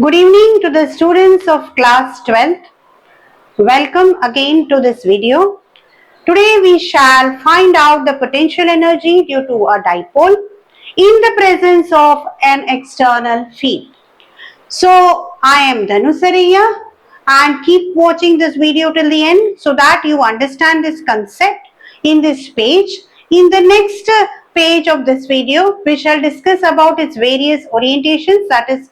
Good evening to the students of class 12th. Welcome again to this video. Today we shall find out the potential energy due to a dipole in the presence of an external field. So I am Dhanu Saraiya and keep watching this video till the end so that you understand this concept in this page. In the next page of this video, we shall discuss about its various orientations, that is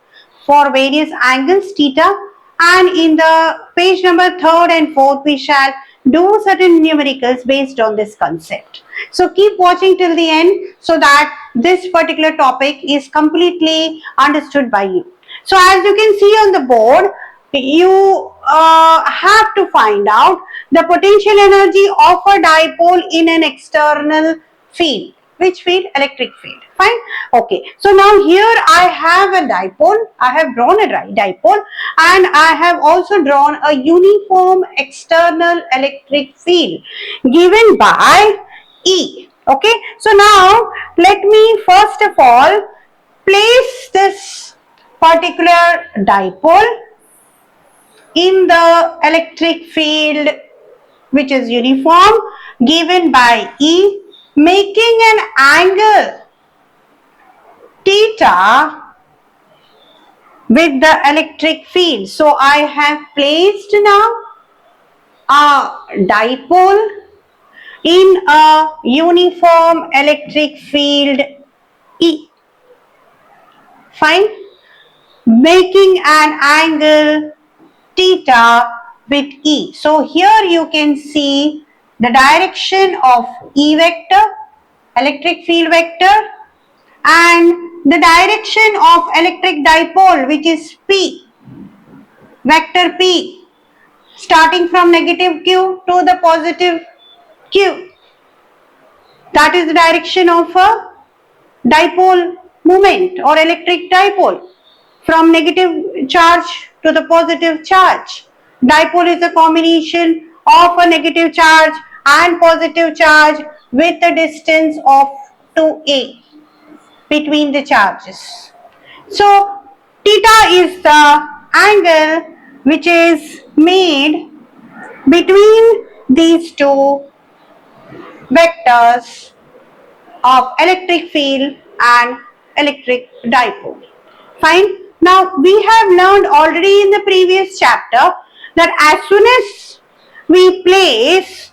for various angles theta, and in the page number 3rd and 4th we shall do certain numericals based on this concept. So keep watching till the end so that this particular topic is completely understood by you. So as you can see on the board, you have to find out the potential energy of a dipole in an external field. Which field? Electric field. Fine. Okay. So now here I have a dipole. I have drawn a dipole and I have also drawn a uniform external electric field given by E. Okay. So now let me first of all place this particular dipole in the electric field which is uniform given by E, making an angle theta with the electric field. So I have placed now a dipole in a uniform electric field E. Fine. Making an angle theta with E. So here you can see the direction of E vector, electric field vector, and the direction of electric dipole, which is P, vector P, starting from negative Q to the positive Q. That is the direction of a dipole moment or electric dipole, from negative charge to the positive charge. Dipole is a combination of a negative charge and positive charge with a distance of 2a between the charges. So theta is the angle which is made between these two vectors of electric field and electric dipole. Fine. Now we have learned already in the previous chapter that as soon as we place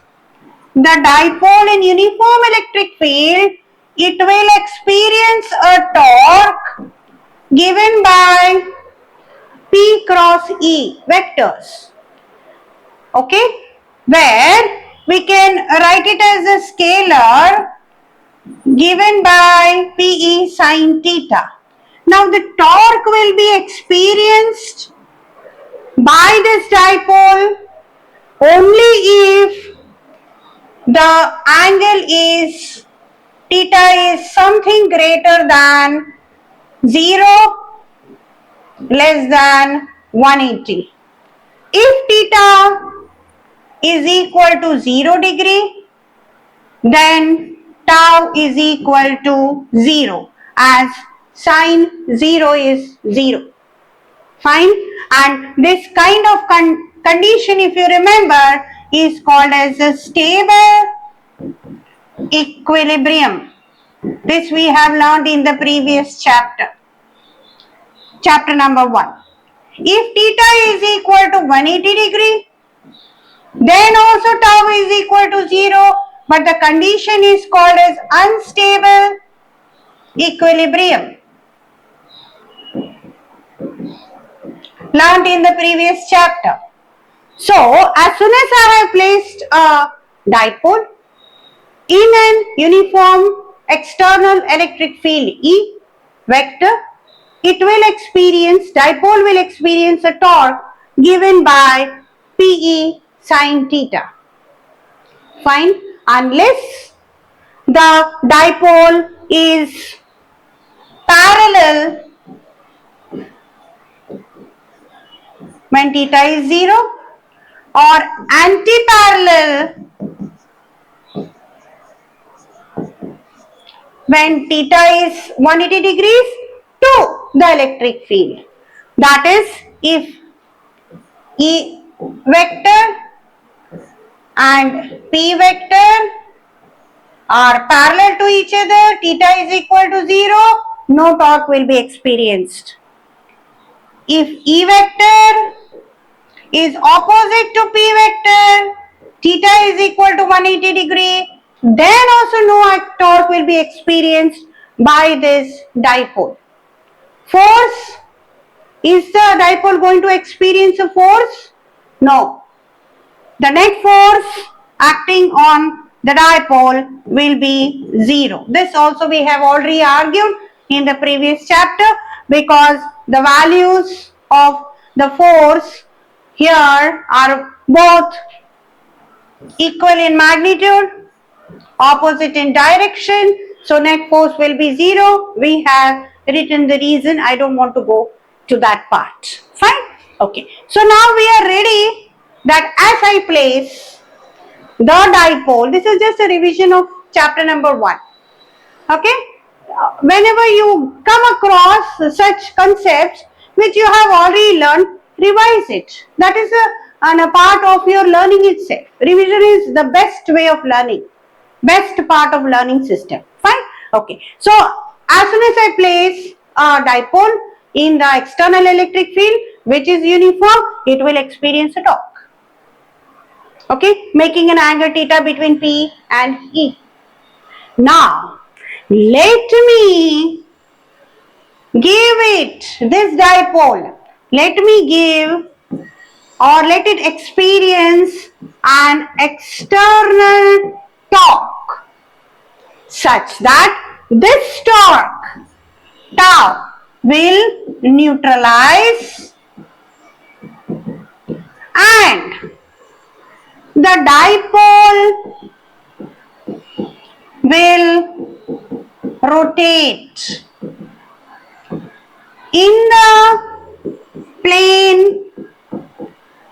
the dipole in uniform electric field, it will experience a torque given by P cross E vectors. Okay, where we can write it as a scalar given by Pe sin theta. Now the torque will be experienced by this dipole only if the angle is theta is something greater than 0 less than 180. If theta is equal to 0 degree, then tau is equal to 0, as sine 0 is 0. Fine. And this kind of condition, if you remember, is called as a stable equilibrium. This we have learned in the previous chapter, chapter number 1. If theta is equal to 180 degree, then also tau is equal to 0, but the condition is called as unstable equilibrium, learned in the previous chapter. So as soon as I have placed a dipole in an uniform external electric field E vector, dipole will experience a torque given by Pe sin theta. Fine. Unless the dipole is parallel when theta is 0 or anti-parallel when theta is 180 degrees to the electric field. That is, if E vector and P vector are parallel to each other, theta is equal to 0, no torque will be experienced. If E vector is opposite to P vector, theta is equal to 180 degree, then also no torque will be experienced by this dipole. Force, is the dipole going to experience a force? No. The net force acting on the dipole will be 0. This also we have already argued in the previous chapter, because the values of the force here are both equal in magnitude, opposite in direction, so net force will be 0. We have written the reason, I don't want to go to that part. Fine? Okay. So now we are ready that as I place the dipole, this is just a revision of chapter number 1. Okay? Whenever you come across such concepts which you have already learned, revise it. That is a part of your learning itself. Revision is the best way of learning, best part of learning system. Fine? Okay. So as soon as I place a dipole in the external electric field which is uniform, it will experience a torque. Okay, making an angle theta between P and E. Now, let me give it, this dipole, let me give or let it experience an external torque such that this torque, tau, will neutralize and the dipole will rotate in the plane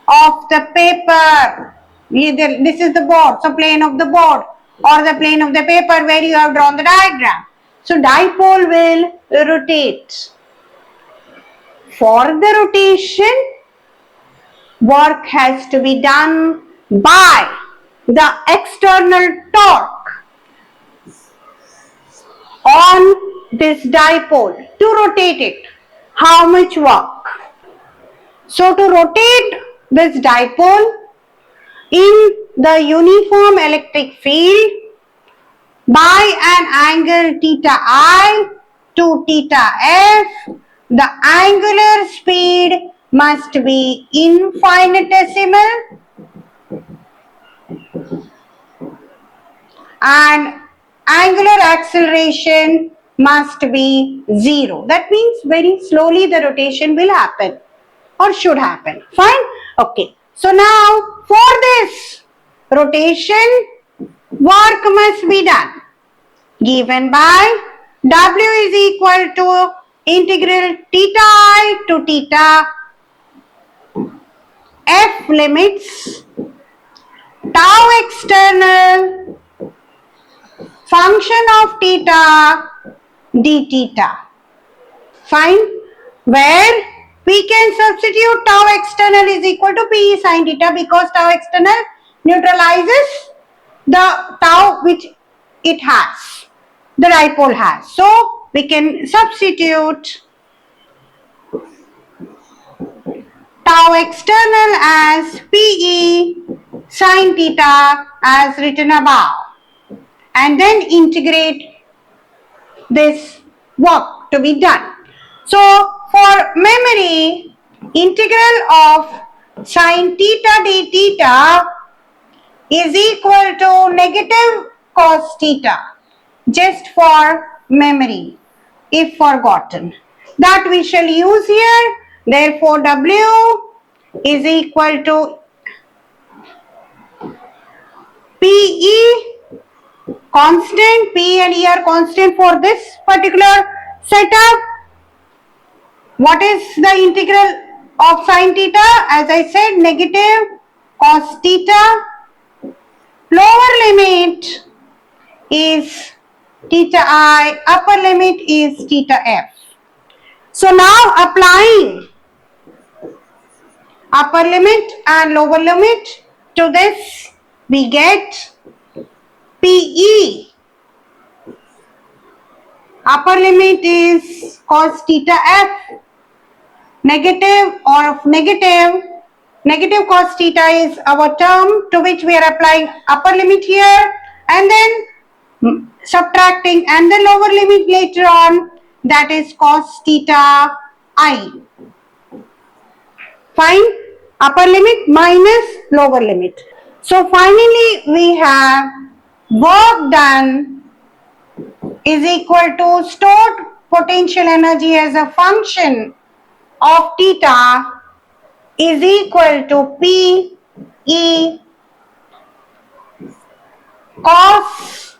of the paper. Either this is the board, so plane of the board or the plane of the paper where you have drawn the diagram. So dipole will rotate. For the rotation, work has to be done by the external torque on this dipole to rotate it. How much work? So to rotate this dipole in the uniform electric field by an angle theta I to theta f, the angular speed must be infinitesimal and angular acceleration must be 0. That means very slowly the rotation will happen or should happen. Fine? Okay. So now for this rotation, work must be done. Given by W is equal to integral theta I to theta f limits tau external function of theta d theta. Fine? Where we can substitute tau external is equal to P sin theta, because tau external neutralizes the tau which it has, the dipole has. So we can substitute tau external as Pe sin theta as written above, and then integrate this work to be done. So for memory, integral of sin theta d theta is equal to negative cos theta, just for memory if forgotten. That we shall use here. Therefore W is equal to Pe constant, P and E are constant for this particular setup. What is the integral of sin theta? As I said, negative cos theta. Lower limit is theta I, upper limit is theta f. So now applying upper limit and lower limit. To this we get PE. Upper limit is cos theta f. Negative cos theta is our term to which we are applying upper limit here, and then subtracting and the lower limit later on, that is cos theta I. Fine. Upper limit minus lower limit. So finally we have work done is equal to stored potential energy as a function of theta is equal to P E cos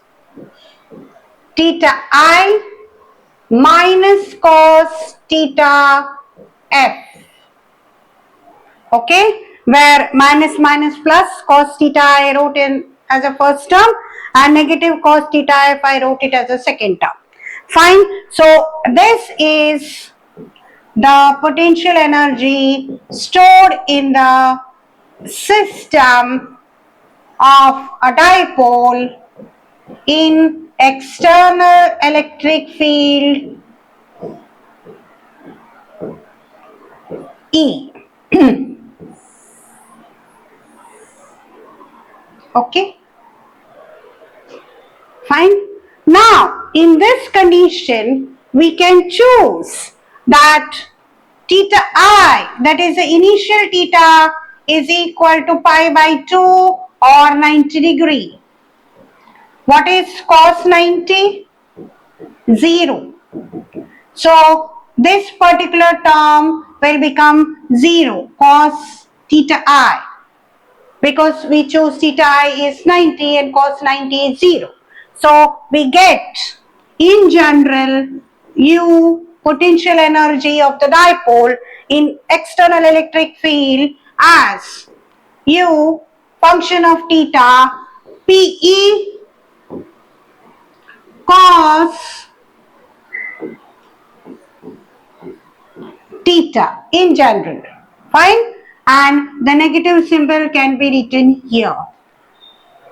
theta I minus cos theta F. Okay, where minus plus cos theta I wrote in as a first term and negative cos theta F I wrote it as a second term. Fine. So this is the potential energy stored in the system of a dipole in external electric field E. Okay, fine. Now in this condition we can choose that theta I, that is the initial theta, is equal to pi by 2 or 90 degree. What is cos 90? 0. So this particular term will become 0, cos theta I, because we choose theta I is 90 and cos 90 is 0. So we get in general U potential energy of the dipole in external electric field as U function of theta PE cos theta in general. Fine. And the negative symbol can be written here.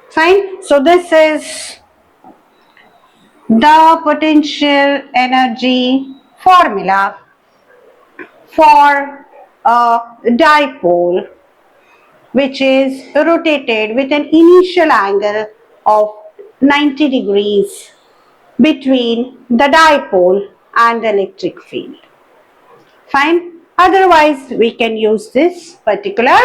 Fine. So this is the potential energy formula for a dipole which is rotated with an initial angle of 90 degrees between the dipole and the electric field. Fine. Otherwise, we can use this particular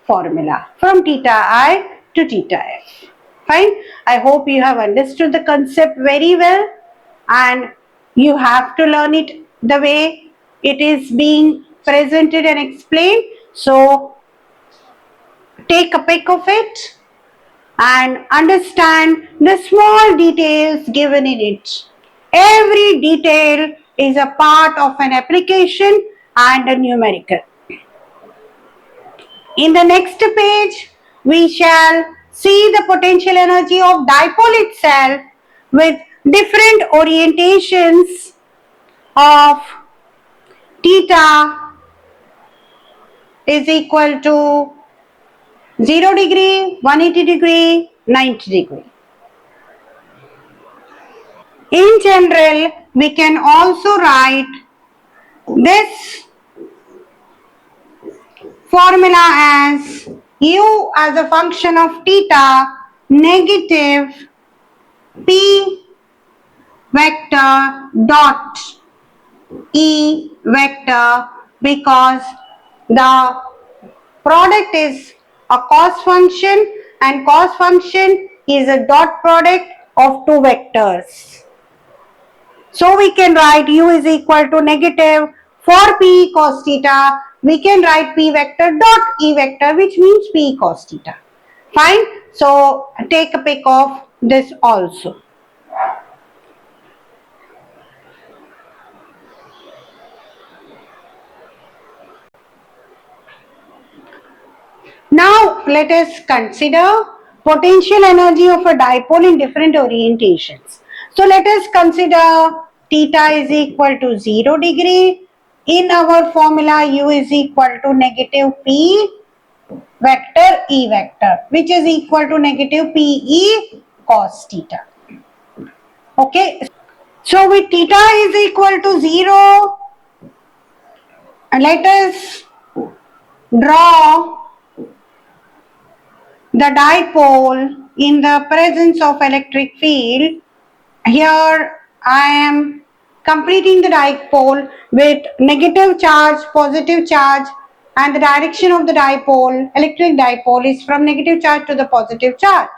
formula from theta I to theta F. Fine. I hope you have understood the concept very well and you have to learn it the way it is being presented and explained. So, take a pic of it and understand the small details given in it. Every detail is a part of an application and a numerical. In the next page, we shall see the potential energy of dipole itself with different orientations of theta is equal to 0 degree, 180 degree, 90 degree. In general, we can also write this formula as U as a function of theta negative P vector dot E vector, because the product is a cos function and cos function is a dot product of two vectors. So we can write U is equal to negative for P cos theta. We can write P vector dot E vector, which means P cos theta. Fine. So take a pic of this also. Now let us consider potential energy of a dipole in different orientations. So let us consider theta is equal to 0 degree in our formula U is equal to negative P vector E vector, which is equal to negative PE cos theta. Okay, so with theta is equal to 0, let us draw the dipole in the presence of electric field. Here I am completing the dipole with negative charge, positive charge, and the direction of the dipole, electric dipole, is from negative charge to the positive charge.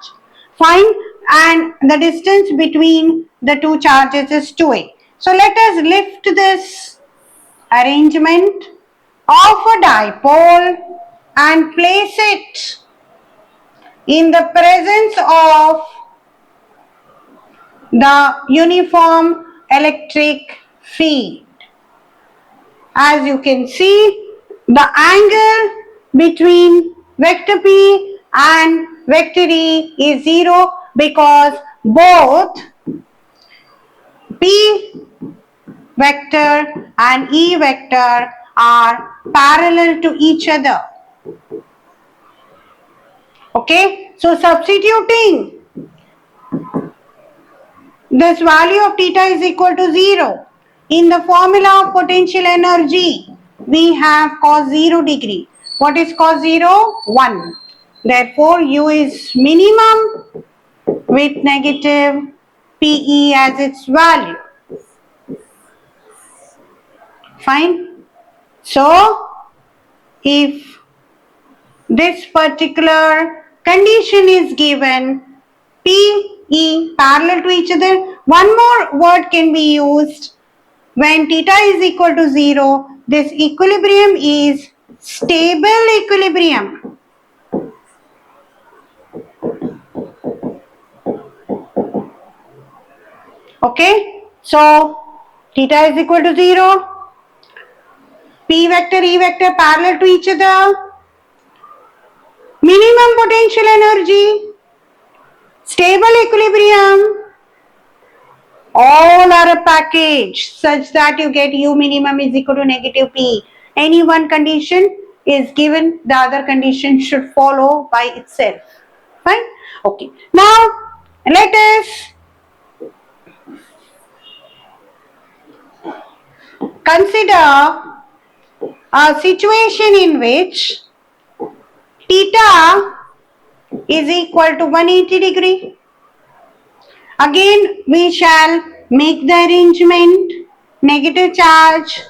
Fine, and the distance between the two charges is 2a. So let us lift this arrangement of a dipole and place it in the presence of the uniform electric field. As you can see, the angle between vector P and vector E is 0 because both P vector and E vector are parallel to each other. Okay, so substituting this value of theta is equal to 0. In the formula of potential energy, we have cos 0 degree. What is cos 0? 1. Therefore, U is minimum with negative PE as its value. Fine. So, if this particular condition is given, P, E parallel to each other, one more word can be used. When theta is equal to 0, this equilibrium is stable equilibrium. Okay, so theta is equal to 0, P vector, E vector parallel to each other, minimum potential energy, stable equilibrium, all are a package such that you get U minimum is equal to negative P. Any one condition is given, the other condition should follow by itself. Fine? Okay. Now, let us consider a situation in which theta is equal to 180 degree. Again, we shall make the arrangement negative charge,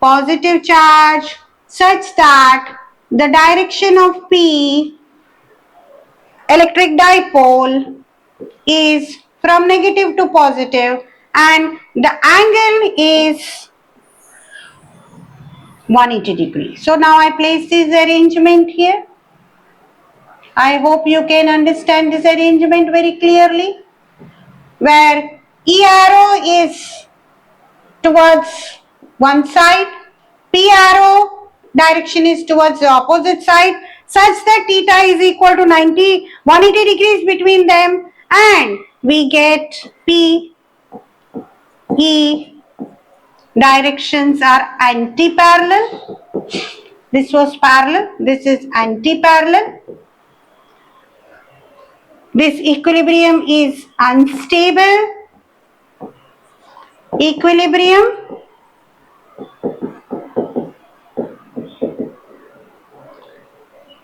positive charge, such that the direction of P electric dipole is from negative to positive and the angle is 180 degrees. So now I place this arrangement here. I hope you can understand this arrangement very clearly, where E arrow is towards one side, P arrow direction is towards the opposite side, such that theta is equal to 180 degrees between them, and we get P, E directions are anti-parallel. This was parallel, this is anti-parallel. This equilibrium is unstable equilibrium.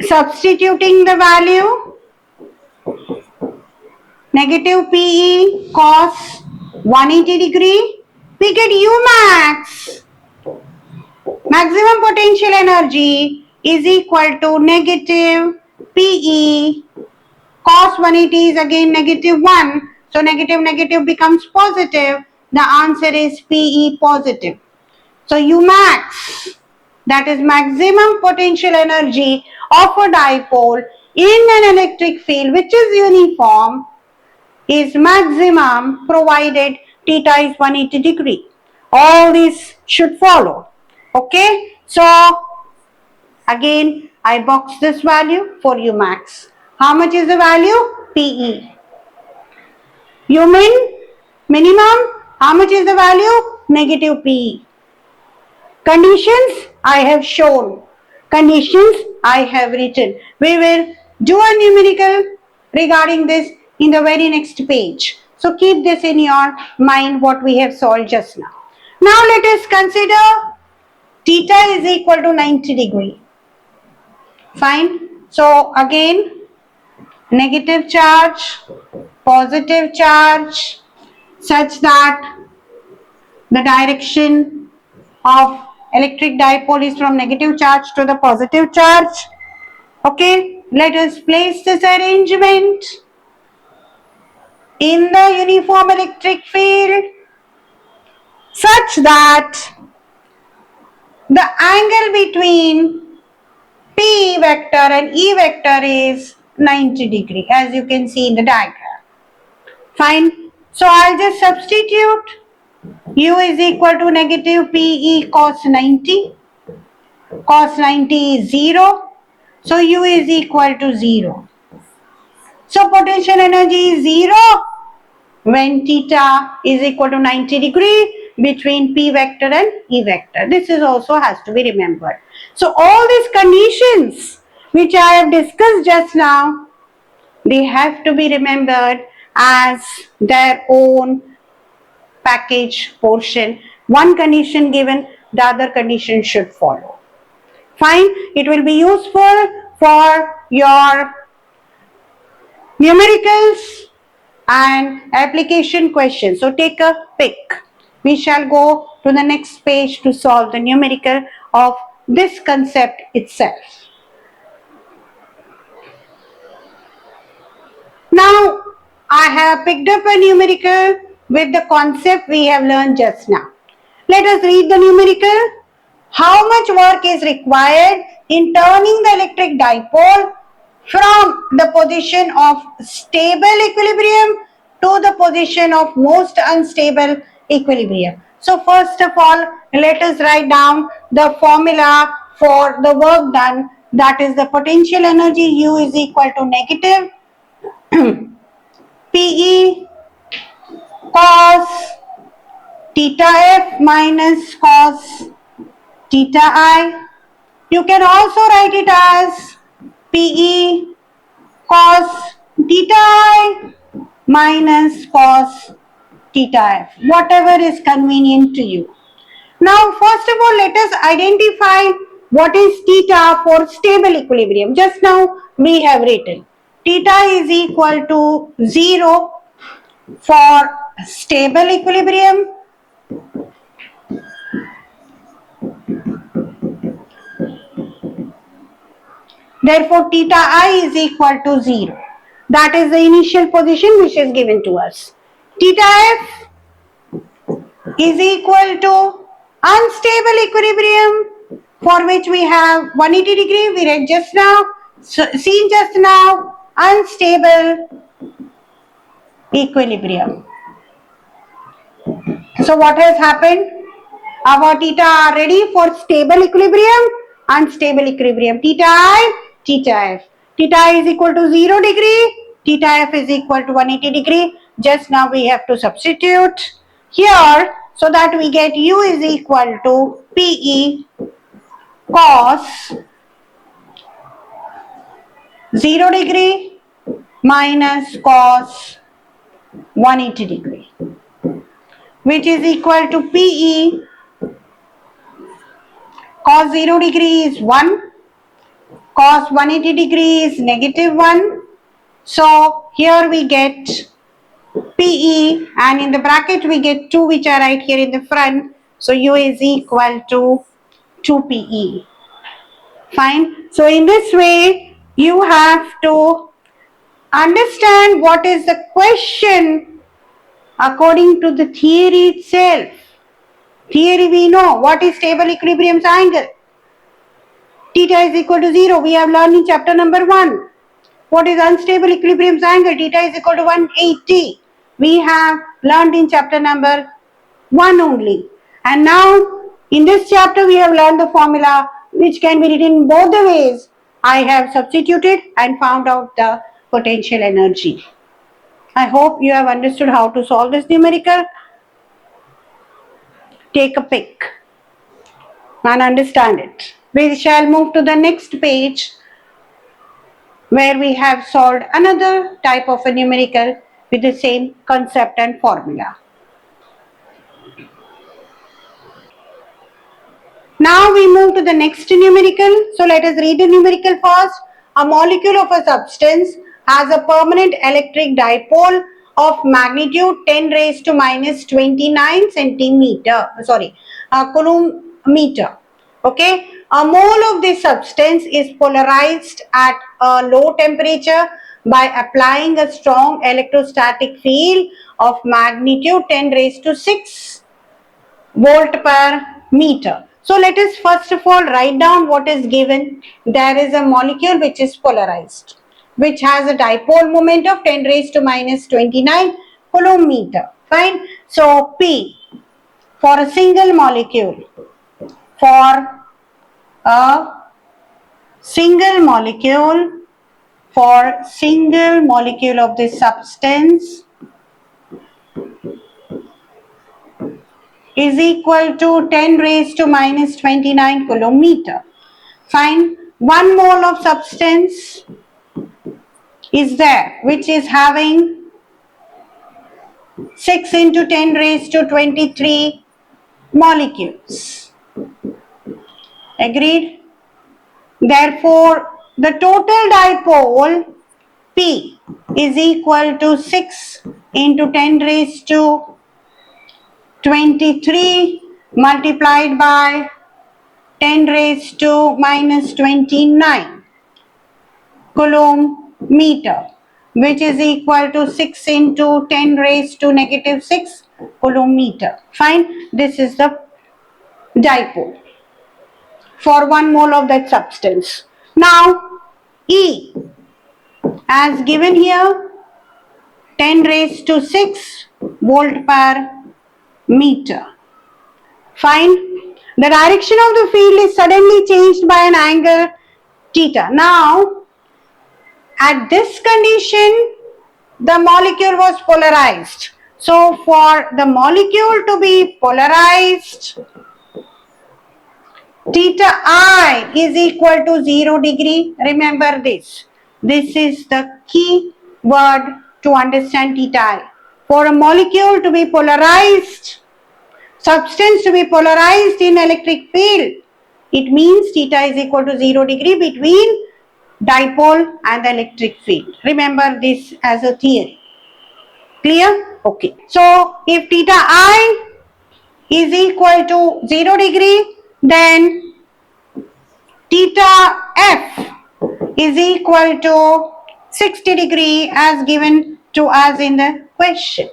Substituting the value, negative PE cos 180 degree, we get U max. Maximum potential energy is equal to negative PE cos 180 is again negative 1. So negative negative becomes positive. The answer is PE positive. So U max, that is maximum potential energy of a dipole in an electric field which is uniform, is maximum provided theta is 180 degree. All this should follow. Okay, so again I box this value for U max. How much is the value? PE. U min, minimum, how much is the value? Negative PE. Conditions I have shown. Conditions I have written. We will do a numerical regarding this in the very next page. So keep this in your mind what we have solved just now. Now let us consider theta is equal to 90 degree. Fine. So again, negative charge, positive charge, such that the direction of electric dipole is from negative charge to the positive charge. Okay, let us place this arrangement in the uniform electric field such that the angle between P vector and E vector is 90 degree, as you can see in the diagram. Fine. So I'll just substitute U is equal to negative PE cos 90. Cos 90 is 0. So U is equal to 0. So potential energy is 0 when theta is equal to 90 degree between P vector and E vector. This is also has to be remembered. So all these conditions which I have discussed just now, they have to be remembered as their own package portion. One condition given, the other condition should follow. Fine, it will be useful for your numericals and application questions. So take a pick. We shall go to the next page to solve the numerical of this concept itself. Now, I have picked up a numerical with the concept we have learned just now. Let us read the numerical. How much work is required in turning the electric dipole from the position of stable equilibrium to the position of most unstable equilibrium? So first of all, let us write down the formula for the work done, that is the potential energy U is equal to negative PE cos theta F minus cos theta I. You can also write it as PE cos theta I minus cos theta F, whatever is convenient to you. Now, first of all, let us identify what is theta for stable equilibrium. Just now we have written theta is equal to 0 for stable equilibrium. Therefore, theta I is equal to 0. That is the initial position which is given to us. Theta F is equal to unstable equilibrium, for which we have 180 degree, we read just now, seen just now, unstable equilibrium. So what has happened? Our theta are ready for stable equilibrium, unstable equilibrium. Theta I, theta F. Theta I is equal to 0 degree, theta F is equal to 180 degree. Just now we have to substitute here so that we get U is equal to PE cos 0 degree minus cos 180 degree, which is equal to PE cos 0 degree is 1, cos 180 degree is negative 1. So here we get PE, and in the bracket we get 2, which are right here in the front. So U is equal to 2 PE. Fine. So in this way, you have to understand what is the question according to the theory itself. Theory we know what is stable equilibrium's angle. Theta is equal to 0. We have learned in chapter number 1. What is unstable equilibrium's angle? Theta is equal to 180. We have learned in chapter number 1 only. And now in this chapter we have learned the formula which can be written in both the ways. I have substituted and found out the potential energy. I hope you have understood how to solve this numerical. Take a pick. and understand it. We shall move to the next page where we have solved another type of a numerical with the same concept and formula. Now we move to the next numerical. So let us read the numerical first. A molecule of a substance has a permanent electric dipole of magnitude 10 raised to minus 29 centimeter, coulomb-meter. Okay, a mole of this substance is polarized at a low temperature by applying a strong electrostatic field of magnitude 10 raised to 6 volt per meter. So let us first of all write down what is given. There is a molecule which is polarized, which has a dipole moment of 10 raised to minus 29 coulomb meter. Fine. So P for a single molecule, for a single molecule, for single molecule of this substance is equal to 10 raised to minus 29 coulomb meter. Fine. 1 mole of substance is there which is having 6 into 10 raised to 23 molecules. Agreed? Therefore, the total dipole P is equal to 6 into 10 raised to 23 multiplied by 10 raised to minus 29 coulomb meter, which is equal to 6 into 10 raised to negative 6 coulomb meter. Fine. This is the dipole for 1 mole of that substance. Now, E as given here 10 raised to 6 volt per meter. Fine. The direction of the field is suddenly changed by an angle theta. Now, at this condition, the molecule was polarized. So, for the molecule to be polarized, theta I is equal to 0 degree. Remember this. This is the key word to understand theta I. For a molecule to be polarized, substance to be polarized in electric field, it means theta is equal to 0 degree between dipole and the electric field. Remember this as a theory. Clear? Okay. So, if theta I is equal to 0 degree, then theta F is equal to 60 degree as given to us in the question.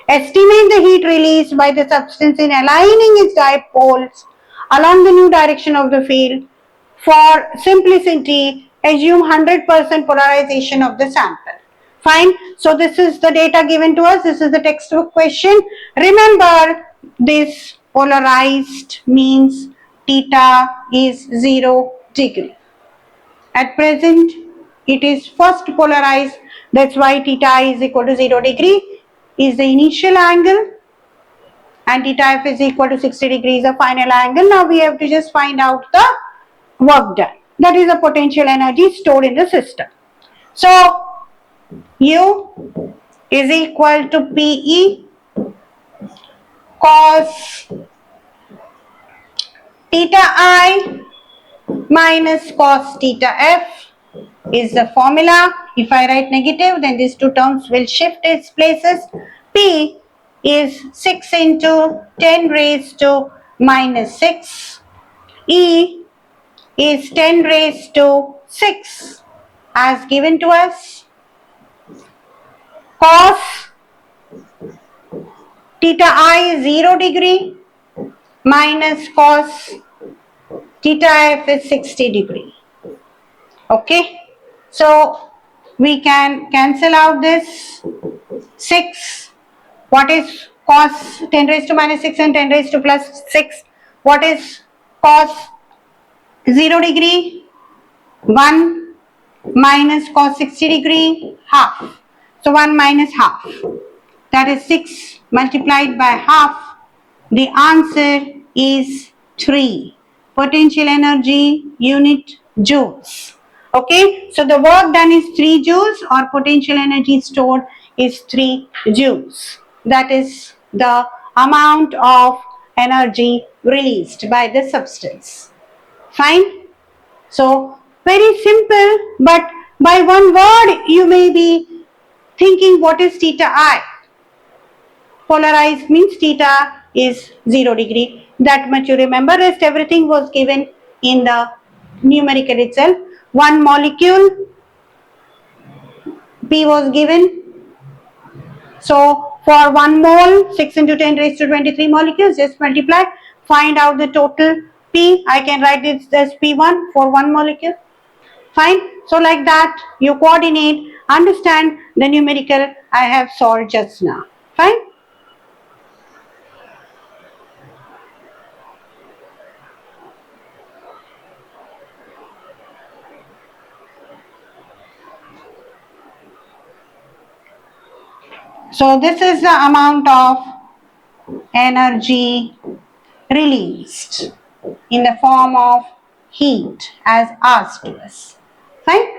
Estimate the heat released by the substance in aligning its dipoles along the new direction of the field. For simplicity, assume 100% polarization of the sample. Fine. So this is the data given to us. This is the textbook question. Remember, this polarized means theta is 0 degree. At present, it is first polarized. That's why theta is equal to 0 degree is the initial angle and theta F is equal to 60 degrees the final angle. Now we have to just find out the work done. That is the potential energy stored in the system. So, U is equal to PE cos theta I minus cos theta F is the formula. If I write negative, then these two terms will shift its places. P is 6 into 10 raised to minus 6. E is 10 raised to 6 as given to us. Cos theta I is 0 degree minus cos theta F is 60 degree. Okay. So, we can cancel out this 6. What is cos 10 raised to minus 6 and 10 raised to plus 6? What is cos 0 degree? 1 minus cos 60 degree, half. So, 1 minus half. That is 6 multiplied by half. The answer is 3. potential energy unit joules. Okay, so the work done is 3 joules or potential energy stored is 3 joules. That is the amount of energy released by the substance. Fine. So very simple, but by one word you may be thinking what is theta I. Polarized means theta is 0 degree. That much you remember. Rest everything was given in the numerical itself. One molecule P was given. So for 1 mole, 6 into 10 raised to 23 molecules, just multiply. Find out the total P. I can write it as P1 for 1 molecule. Fine. So like that, you coordinate, understand the numerical I have solved just now. Fine. So this is the amount of energy released in the form of heat as asked to us. Fine.